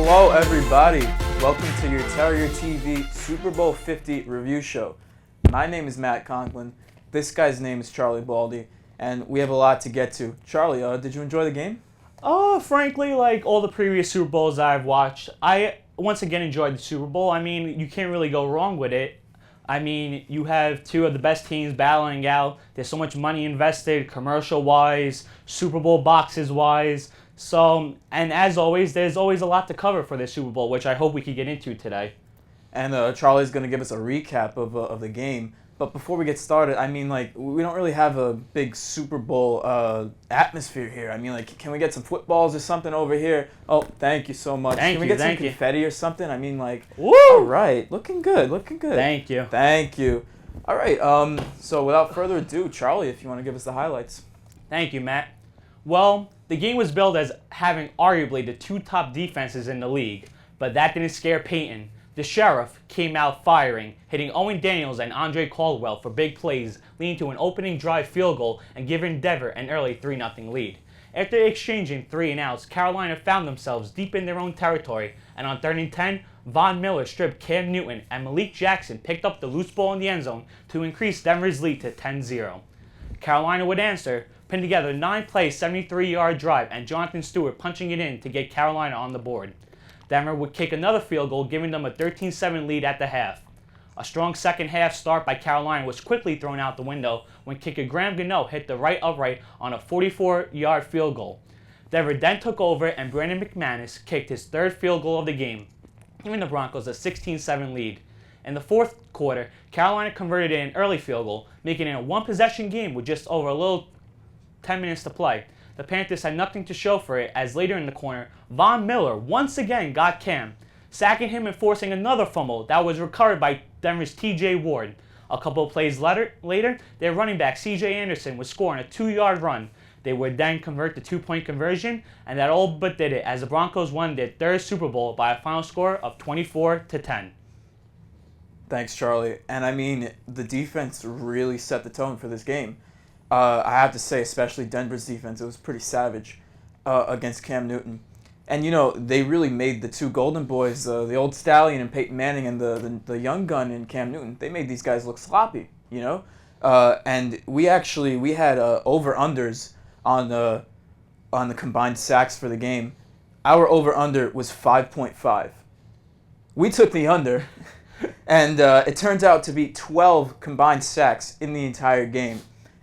Hello, everybody. Welcome to your Terrier TV Super Bowl 50 review show. My name is Matt Conklin. This guy's name is Charlie Baldi, and we have a lot to get to. Charlie, did you enjoy the game? Frankly, like all the previous Super Bowls I've watched, I once again enjoyed the Super Bowl. I mean, you can't really go wrong with it. I mean, you have two of the best teams battling out. There's so much money invested, commercial-wise, Super Bowl boxes-wise. So, and as always, there's always a lot to cover for this Super Bowl, which I hope we could get into today. And Charlie's going to give us a recap of the game. But before we get started, I mean, like, we don't really have a big Super Bowl atmosphere here. I mean, like, can we get some footballs or something over here? Oh, thank you so much. Can we get some confetti or something? I mean, like, woo! All right, looking good, looking good. Thank you. Thank you. All right, so without further ado, Charlie, if you want to give us the highlights. Thank you, Matt. Well, the game was billed as having arguably the two top defenses in the league, but that didn't scare Peyton. The Sheriff came out firing, hitting Owen Daniels and Andre Caldwell for big plays, leading to an opening drive field goal and giving Denver an early 3-0 lead. After exchanging 3 and outs, Carolina found themselves deep in their own territory, and on 3rd and 10, Von Miller stripped Cam Newton and Malik Jackson picked up the loose ball in the end zone to increase Denver's lead to 10-0. Carolina would answer, putting together a 9-play, 73-yard drive, and Jonathan Stewart punching it in to get Carolina on the board. Denver would kick another field goal, giving them a 13-7 lead at the half. A strong second-half start by Carolina was quickly thrown out the window when kicker Graham Gano hit the right upright on a 44-yard field goal. Denver then took over, and Brandon McManus kicked his third field goal of the game, giving the Broncos a 16-7 lead. In the fourth quarter, Carolina converted an early field goal, making it a one-possession game with just over a little 10 minutes to play. The Panthers had nothing to show for it, as later in the corner, Von Miller once again got Cam, sacking him and forcing another fumble that was recovered by Denver's T.J. Ward. A couple of plays later, their running back C.J. Anderson would score on a 2-yard run. They would then convert the 2-point conversion, and that all but did it, as the Broncos won their third Super Bowl by a final score of 24-10. Thanks, Charlie. And I mean, the defense really set the tone for this game. I have to say, especially Denver's defense, it was pretty savage against Cam Newton. And, you know, they really made the two golden boys, the old stallion and Peyton Manning and the young gun in Cam Newton, they made these guys look sloppy, you know? And we had over-unders on the combined sacks for the game. Our over-under was 5.5. We took the under, and it turns out to be 12 combined sacks in the entire game.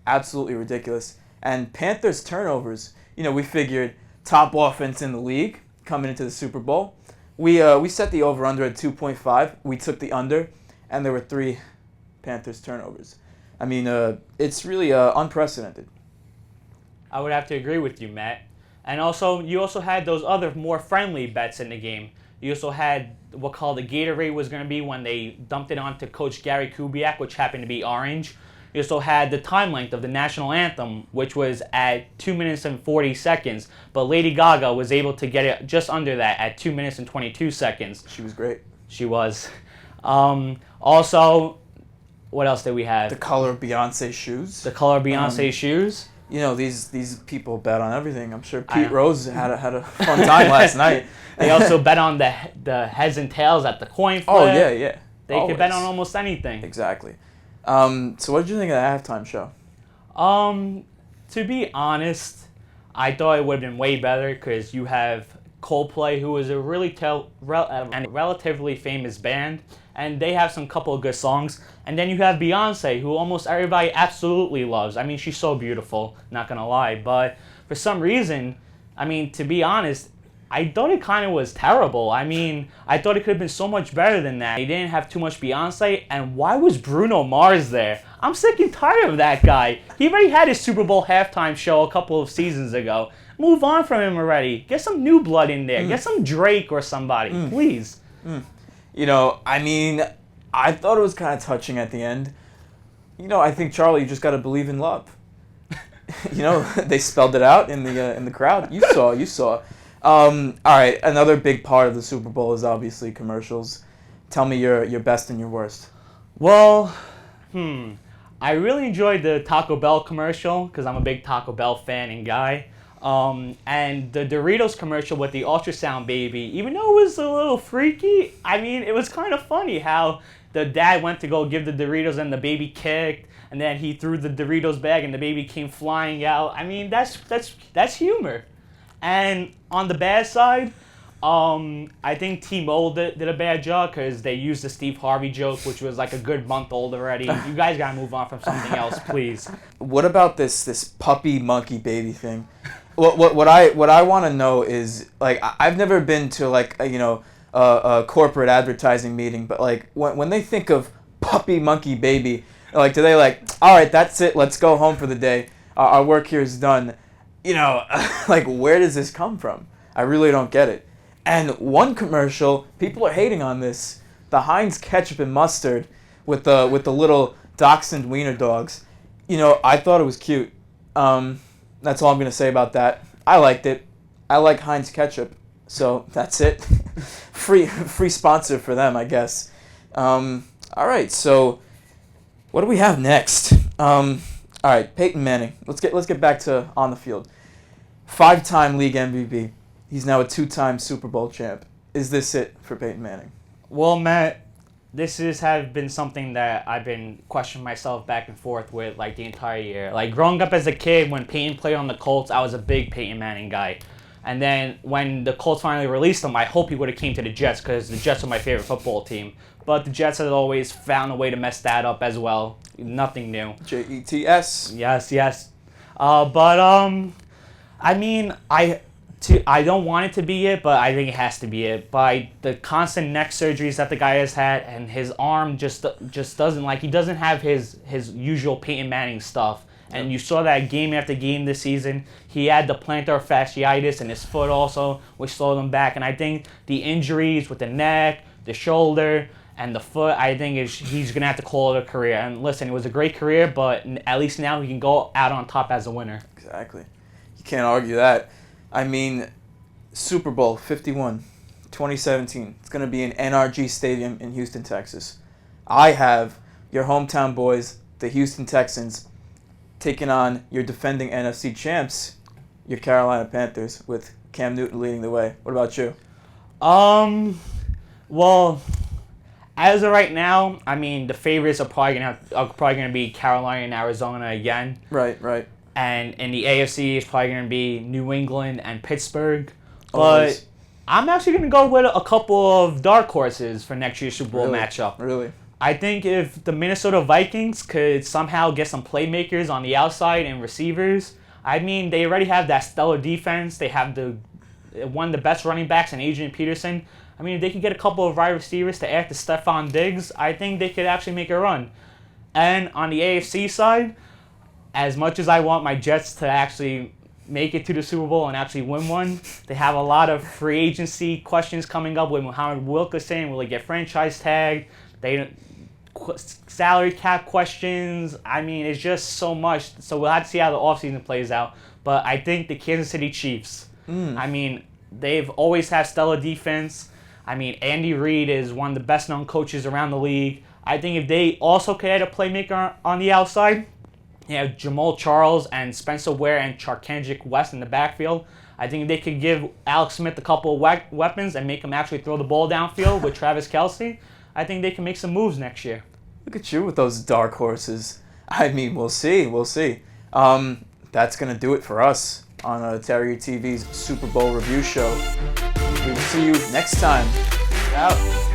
Absolutely ridiculous. And Panthers turnovers, you know, we figured top offense in the league coming into the Super Bowl. We set the over-under at 2.5. We took the under, and there were 3 Panthers turnovers. I mean, it's really unprecedented. I would have to agree with you, Matt. And also, you also had those other more friendly bets in the game. You also had what called the Gatorade was going to be when they dumped it onto Coach Gary Kubiak, which happened to be orange. You also had the time length of the national anthem, which was at 2 minutes and 40 seconds, but Lady Gaga was able to get it just under that at 2 minutes and 22 seconds. She was great. She was. Also, what else did we have? The color of Beyonce's shoes. The color of Beyonce's shoes. You know, these people bet on everything. I'm sure Pete Rose had a fun time last night. They also bet on the heads and tails at the coin flip. Oh, yeah. They Always. could bet on almost anything. Exactly. So what did you think of the halftime show? To be honest, I thought it would have been way better because you have Coldplay, who is a really relatively famous band, and they have some couple of good songs. And then you have Beyonce, who almost everybody absolutely loves. I mean, she's so beautiful, not gonna lie. But for some reason, I mean, to be honest, I thought it kind of was terrible. I mean, I thought it could have been so much better than that. They didn't have too much Beyonce, and why was Bruno Mars there? I'm sick and tired of that guy. He already had his Super Bowl halftime show a couple of seasons ago. Move on from him already. Get some new blood in there. Get some Drake or somebody, please. You know, I mean, I thought it was kind of touching at the end. You know, I think, Charlie, you just got to believe in love. You know, they spelled it out in the crowd. You saw. All right, another big part of the Super Bowl is obviously commercials. Tell me your best and your worst. Well, I really enjoyed the Taco Bell commercial because I'm a big Taco Bell fan and guy. And the Doritos commercial with the ultrasound baby, even though it was a little freaky, I mean, it was kind of funny how the dad went to go give the Doritos and the baby kicked, and then he threw the Doritos bag and the baby came flying out. I mean, that's humor. And on the bad side, I think T-Mobile did a bad job because they used the Steve Harvey joke, which was like a good month old already. You guys gotta move on from something else, please. What about this puppy monkey baby thing? What I want to know is, like, I've never been to like a corporate advertising meeting, but like when they think of puppy monkey baby, like, do they like, all right, that's it, let's go home for the day, our work here is done, like, where does this come from? I really don't get it. And one commercial, people are hating on this, the Heinz ketchup and mustard with the little dachshund wiener dogs. I thought it was cute. That's all I'm gonna say about that. I liked it. I like Heinz ketchup, so that's it. free sponsor for them, I guess. All right, so what do we have next? All right, Peyton Manning. Let's get back to on the field. 5-time league MVP. He's now a 2-time Super Bowl champ. Is this it for Peyton Manning? Well, Matt, this has been something that I've been questioning myself back and forth with like the entire year. Like growing up as a kid, when Peyton played on the Colts, I was a big Peyton Manning guy. And then when the Colts finally released him, I hope he would have came to the Jets because the Jets are my favorite football team. But the Jets have always found a way to mess that up as well. Nothing new. Jets. Yes. I mean, I don't want it to be it, but I think it has to be it. By the constant neck surgeries that the guy has had, and his arm just doesn't, like, he doesn't have his usual Peyton Manning stuff. And you saw that game after game this season. He had the plantar fasciitis in his foot also, which slowed him back. And I think the injuries with the neck, the shoulder, and the foot, I think he's going to have to call it a career. And listen, it was a great career, but at least now he can go out on top as a winner. Exactly. You can't argue that. I mean, Super Bowl 51, 2017. It's going to be in NRG Stadium in Houston, Texas. I have your hometown boys, the Houston Texans, taking on your defending NFC champs, your Carolina Panthers, with Cam Newton leading the way. What about you? Well, as of right now, I mean, the favorites are probably gonna be Carolina and Arizona again. Right. And in the AFC, it's probably gonna be New England and Pittsburgh. Always. But I'm actually gonna go with a couple of dark horses for next year's Super Bowl matchup. Really? I think if the Minnesota Vikings could somehow get some playmakers on the outside and receivers, I mean, they already have that stellar defense. They have one of the best running backs in Adrian Peterson. I mean, if they could get a couple of wide receivers to add to Stephon Diggs, I think they could actually make a run. And on the AFC side, as much as I want my Jets to actually make it to the Super Bowl and actually win one, they have a lot of free agency questions coming up with Muhammad Wilkerson. Will he get franchise tagged? Salary cap questions. I mean, it's just so much. So we'll have to see how the offseason plays out. But I think the Kansas City Chiefs, I mean, they've always had stellar defense. I mean, Andy Reid is one of the best-known coaches around the league. I think if they also could add a playmaker on the outside, you have Jamal Charles and Spencer Ware and Charkandrick West in the backfield. I think they could give Alex Smith a couple of weapons and make him actually throw the ball downfield with Travis Kelce. I think they can make some moves next year. Look at you with those dark horses. I mean, we'll see. That's going to do it for us on Terrier TV's Super Bowl review show. We will see you next time. Out.